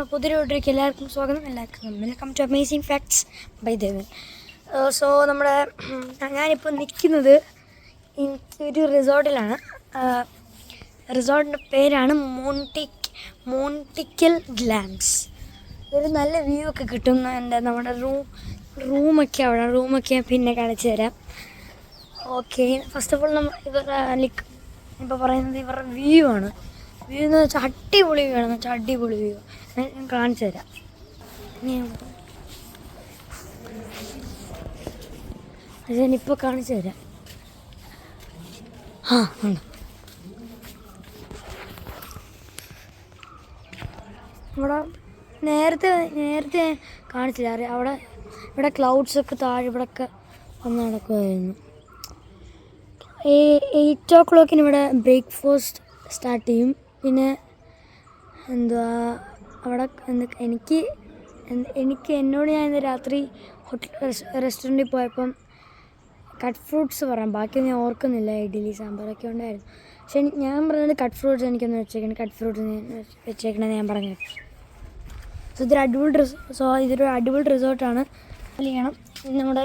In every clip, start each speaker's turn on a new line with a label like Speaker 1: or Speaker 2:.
Speaker 1: നമ്മുടെ പുതിയ വീട്ടിലേക്ക് എല്ലാവർക്കും സ്വാഗതം. എല്ലാവർക്കും welcome to amazing facts by Devan. So ഞാനിപ്പോൾ നിൽക്കുന്നത് ഒരു റിസോർട്ടിലാണ്. റിസോർട്ടിൻ്റെ പേരാണ് മോണ്ടിക്കൽ ഗ്ലാംസ്. ഒരു നല്ല വ്യൂ ഒക്കെ കിട്ടും. നമ്മുടെ റൂമൊക്കെ പിന്നെ കാണിച്ചു തരാം. ഓക്കെ, ഫസ്റ്റ് ഓഫ് ഓൾ ഇപ്പോൾ പറയുന്നത് ഇവരുടെ വ്യൂ ആണ്. വ്യൂ എന്ന് വെച്ചാൽ അടിപൊളി വ്യൂ ആണെന്ന് വെച്ചാൽ അടിപൊളി വ്യൂ ഞാൻ കാണിച്ചു തരാം. ഞാനിപ്പോൾ കാണിച്ചു തരാം. ഉണ്ട് ഇവിടെ നേരത്തെ കാണിച്ചില്ല. ഇവിടെ ക്ലൗഡ്സൊക്കെ താഴെ ഇവിടെയൊക്കെ വന്ന് നടക്കുമായിരുന്നു. 8 o'clock ഇവിടെ ബ്രേക്ക്ഫാസ്റ്റ് സ്റ്റാർട്ട് ചെയ്യും. പിന്നെ അവിടെ എന്നോട് ഞാൻ ഇന്ന് രാത്രി റെസ്റ്റോറൻറ്റിൽ പോയപ്പം കട്ട് ഫ്രൂട്ട്സ് പറയാം. ബാക്കി ഞാൻ ഓർക്കുന്നില്ല. ഇഡ്ഡലി സാമ്പാറൊക്കെ ഉണ്ടായിരുന്നു. പക്ഷെ ഞാൻ പറഞ്ഞത് കട്ട് ഫ്രൂട്ട്സ് എനിക്കൊന്ന് വെച്ചേക്കണമെന്ന് ഞാൻ പറഞ്ഞു. ഇതൊരു അടിപൊളി റിസോർട്ടാണ്. ചെയ്യണം. നമ്മുടെ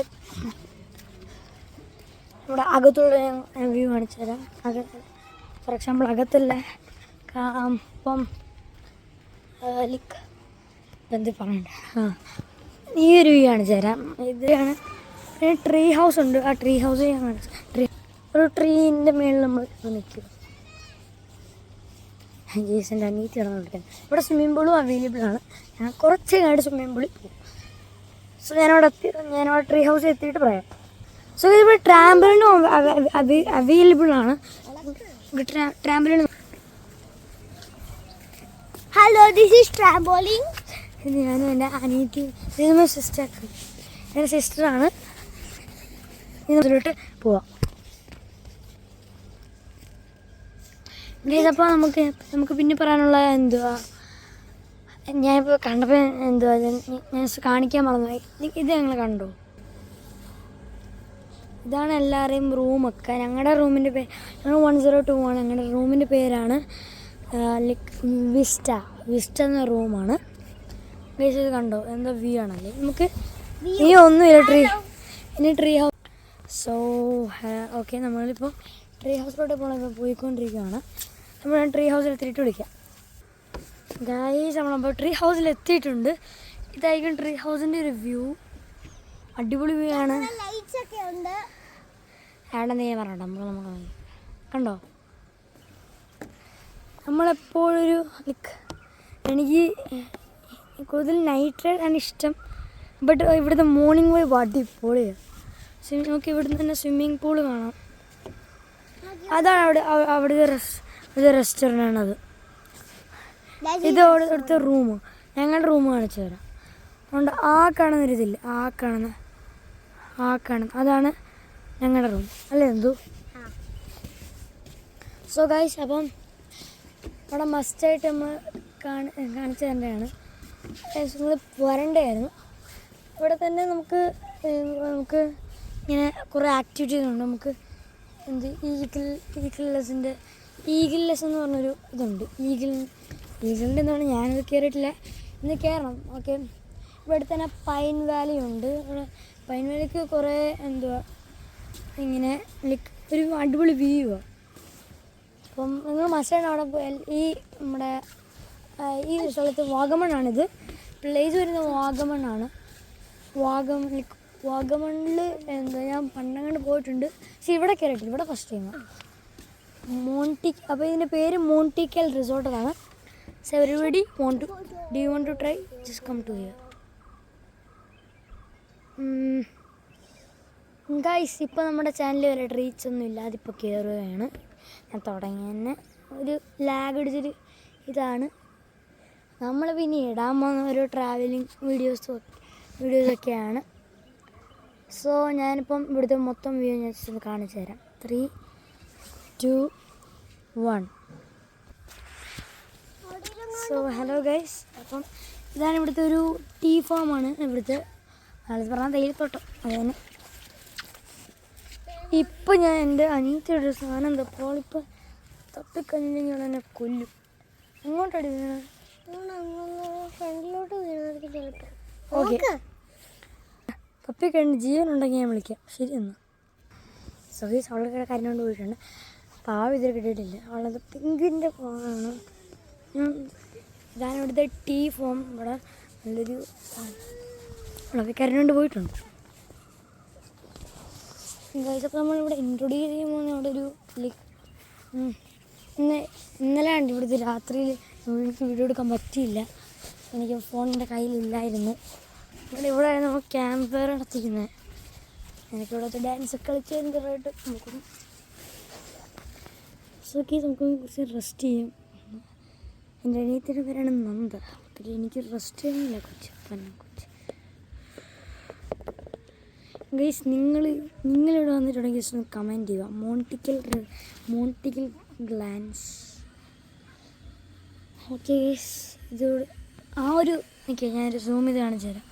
Speaker 1: അകത്തുള്ള വ്യൂ കാണിച്ചു തരാം. ഫോർ എക്സാമ്പിൾ അകത്തുള്ള ഇപ്പം എന്ത് പറയണ്ട ഈ ഒരു വ്യൂ കാണിച്ചു തരാം. ഇതാണ് ട്രീ ഹൗസ് ഉണ്ട്. ആ ട്രീ ഹൗസ് ഞാൻ കാണിച്ചു. ഒരു ട്രീൻ്റെ മേളിൽ നമ്മൾ നിൽക്കും. ജേസൻ്റെ അനീറ്റ് നടന്നുകൊണ്ടിരിക്കുന്നത്. ഇവിടെ സ്വിമ്മിംഗ് പൂളും അവൈലബിൾ ആണ്. ഞാൻ കുറച്ച് കഴിഞ്ഞാൽ സ്വിമ്മിംഗ് പൂളിൽ പോകും. സോ ഞാനവിടെ ട്രീ ഹൗസ് എത്തിയിട്ട് പറയാം. സോ ഇവിടെ ട്രാംബലിനും അവൈലബിൾ ആണ്. Trampoline.
Speaker 2: Hello, this is trampoline.
Speaker 1: ഞാനും എൻ്റെ അനീറ്റി എൻ്റെ സിസ്റ്ററാണ്. ഇതിലോട്ട് പോവാം. അപ്പോൾ നമുക്ക് പിന്നെ പറയാനുള്ള ഞാനിപ്പോൾ കണ്ടപ്പോൾ ഞാൻ കാണിക്കാൻ മറന്നുപോയി. ഇത് ഞങ്ങൾ കണ്ടു. ഇതാണ് എല്ലാവരെയും റൂമൊക്കെ. ഞങ്ങളുടെ റൂമിൻ്റെ പേര് ഞങ്ങൾ 102 ആണ്. ഞങ്ങളുടെ റൂമിൻ്റെ പേരാണ് വിസ്റ്റ എന്ന റൂമാണ്. ഇത് കണ്ടോ എന്താ വ്യൂ ആണല്ലേ. നമുക്ക് ഒന്നുമില്ല ട്രീ ഹൗസ്. സോ ഓക്കെ, നമ്മളിപ്പോൾ ട്രീ ഹൗസിലോട്ട് പോയിക്കൊണ്ടിരിക്കുകയാണ്. നമ്മൾ ട്രീ ഹൗസിൽ എത്തിയിട്ട് വിളിക്കാം. ഗൈസ്, നമ്മളപ്പോൾ ട്രീ ഹൗസിൽ എത്തിയിട്ടുണ്ട്. ഇതായിരിക്കും ട്രീ ഹൗസിൻ്റെ ഒരു വ്യൂ. അടിപൊളി വ്യൂ ആണ്. നീ പറഞ്ഞോ. നമുക്ക് കണ്ടോ, നമ്മളെപ്പോഴൊരു എനിക്ക് കൂടുതൽ നൈറ്റ് റൈഡ് ആണ് ഇഷ്ടം. ബട്ട് ഇവിടുത്തെ മോർണിംഗ് വൈബ് അടിപൊളിയാണ്. നമുക്ക് ഇവിടുന്ന് തന്നെ സ്വിമ്മിങ് പൂള് കാണാം. അതാണ് അവിടുത്തെ റെസ്റ്റോറൻ്റാണത്. ഇത് അവിടുത്തെ റൂം. ഞങ്ങളുടെ റൂം കാണിച്ചു തരാം. അതുകൊണ്ട് കാണുന്നൊരിതില്ല. കാണുന്ന അതാണ് ഞങ്ങളുടെ റൂം അല്ലേ എന്തു? സോ ഗൈസ്, അപ്പം അവിടെ മസ്റ്റായിട്ട് നമ്മൾ കാണിച്ചു തരേണ്ടതാണ്. നിങ്ങൾ വരണ്ടായിരുന്നു. ഇവിടെ തന്നെ നമുക്ക് ഇങ്ങനെ കുറേ ആക്ടിവിറ്റീസ് ഉണ്ട്. നമുക്ക് ഈഗിൾ ലെസ് എന്ന് പറഞ്ഞൊരു ഇതുണ്ട്. ഈഗിളിൻ്റെ എന്താണ്, ഞാനത് കയറിയിട്ടില്ല. ഇന്ന് കയറണം. ഓക്കെ, ഇവിടെ തന്നെ പൈൻ വാലി ഉണ്ട്. പൈൻ വാലിക്ക് കുറേ ഇങ്ങനെ ഒരു അടിപൊളി വ്യൂ ആണ്. അപ്പം നിങ്ങൾ മസ്റ്റായിട്ട് അവിടെ നമ്മുടെ ഈ സ്ഥലത്ത് വാഗമണ്ണാണിത്. പ്ലേസ് വരുന്നത് വാഗമണ്ണാണ്. വാഗമണ്ണിൽ ഞാൻ പണ്ടങ്ങണ്ട് പോയിട്ടുണ്ട്. പക്ഷെ ഇവിടെ കയറിയിട്ടില്ല. ഇവിടെ ഫസ്റ്റ് ടൈമാണ്. അപ്പോൾ ഇതിൻ്റെ പേര് മോണ്ടിക്കൽ റിസോർട്ടാണ്. So everybody do you want to try? Just come to here. Guys, ഇപ്പോൾ നമ്മുടെ ചാനൽ വരെ റീച്ചൊന്നും ഇല്ലാതെ ഇപ്പോൾ കയറുകയാണ്. ഞാൻ തുടങ്ങി തന്നെ ഒരു ലാഗ് അടിച്ചൊരു ഇതാണ്. നമ്മൾ പിന്നെ ഇടാൻ പോകുന്ന ഒരു ട്രാവലിംഗ് വീഡിയോസൊക്കെയാണ്. സോ ഞാനിപ്പം ഇവിടുത്തെ മൊത്തം വ്യൂ ഞാൻ കാണിച്ചു തരാം. 3, 2, 1. സോ ഹലോ ഗൈസ്, അപ്പം ഇതാണ് ഇവിടുത്തെ ഒരു ടീ ഫാമാണ്. ഇവിടുത്തെ പറഞ്ഞാൽ തേയിലത്തോട്ടം. അതിന് ഇപ്പം ഞാൻ എൻ്റെ അനിയത്തിയുടെ സാധനം ഇപ്പം തപ്പിക്കഴിഞ്ഞെങ്കിൽ എന്നെ കൊല്ലും. അങ്ങോട്ടടി ഓക്കെ തപ്പിക്കഴിഞ്ഞ് ജീവനുണ്ടെങ്കിൽ ഞാൻ വിളിക്കാം. ശരി എന്നാൽ സഹീസ് അവളുടെ കാര്യം കൊണ്ട് പോയിട്ടുണ്ട്. പാവം ഇതിൽ കിട്ടിയിട്ടില്ല. അവളത് പിങ്കിൻ്റെ ഫോണാണ്. ഞാനിവിടുത്തെ ടീ ഫോം ഇവിടെ നല്ലൊരു അവളൊക്കെ കരഞ്ഞുകൊണ്ട് പോയിട്ടുണ്ട്. ഗൈസൊക്കെ നമ്മളിവിടെ ഇൻട്രൊഡ്യൂസ് ചെയ്യുമ്പോൾ അവിടെ ഒരു ഇന്നലെ ഉണ്ട് ഇവിടുത്തെ രാത്രിയിൽ എനിക്ക് വീഡിയോ എടുക്കാൻ പറ്റിയില്ല. എനിക്ക് ഫോണിൻ്റെ കയ്യിലില്ലായിരുന്നു. ഇവിടെ നമ്മൾ ക്യാമ്പ് ഫയർ നടത്തിക്കുന്നത്. എനിക്കിവിടുത്തെ ഡാൻസൊക്കെ കളിച്ച് ഭയങ്കരമായിട്ട് നോക്കും. ഓക്കെ നമുക്ക് കുറച്ച് റെസ്റ്റ് ചെയ്യും. എൻ്റെ അനിയത്തിൻ്റെ പേരാണ് നന്ദ. ഒത്തിരി എനിക്ക് റെസ്റ്റ് ചെയ്യുന്നില്ല കൊച്ച്. ഗൈസ് നിങ്ങളിവിടെ വന്നിട്ടുണ്ടെങ്കിൽ ജസ്റ്റ് ഒന്ന് കമൻറ്റ് ചെയ്യുക. മോണ്ടിക്കൽ ഗ്ലാൻസ്. ഓക്കെ ഗൈസ് ഇതോട് ആ ഒരു നിൽക്കുക ഞാനൊരു സൂം ചെയ്ത് കാണിച്ചു തരാം.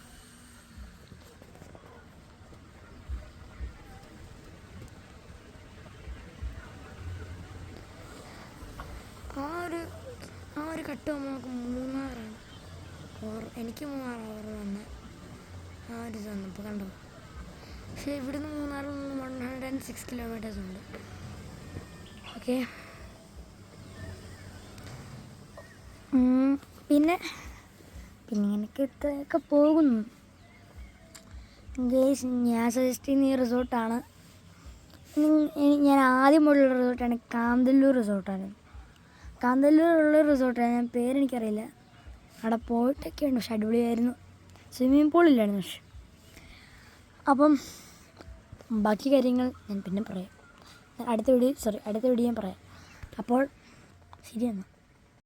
Speaker 1: ആ ഒരു കട്ട് നമുക്ക് മൂന്നാറാണ്. എനിക്ക് മൂന്നാറ് ഓർമ്മ വന്ന് ആ ഒരു ഇത് വന്നപ്പോൾ കണ്ടോ. പക്ഷേ ഇവിടുന്ന് മൂന്നാറിൽ നിന്ന് 106 കിലോമീറ്റേഴ്സ് ഉണ്ട്. ഓക്കെ പിന്നെ ഇങ്ങനെയൊക്കെ ഇത്രയൊക്കെ പോകുന്നു. ഗേസ് ഞാൻ സജസ്റ്റ് ചെയ്യുന്ന ഈ റിസോർട്ടാണ്. ഞാൻ ആദ്യം പോലുള്ള റിസോർട്ടാണ് കാന്തല്ലൂർ റിസോർട്ടാണ്. കാന്തല്ലൂരുള്ള റിസോർട്ടാണ്. ഞാൻ പേരെനിക്കറിയില്ല. അവിടെ പോയിട്ടൊക്കെ ഉണ്ട്. പക്ഷെ അടിപൊളിയായിരുന്നു. സ്വിമ്മിങ് പൂളില്ലായിരുന്നു പക്ഷെ. അപ്പം ബാക്കി കാര്യങ്ങൾ ഞാൻ പിന്നെ പറയാം. അടുത്ത വീഡിയോ ഞാൻ പറയാം. അപ്പോൾ ശരിയെന്നാൽ.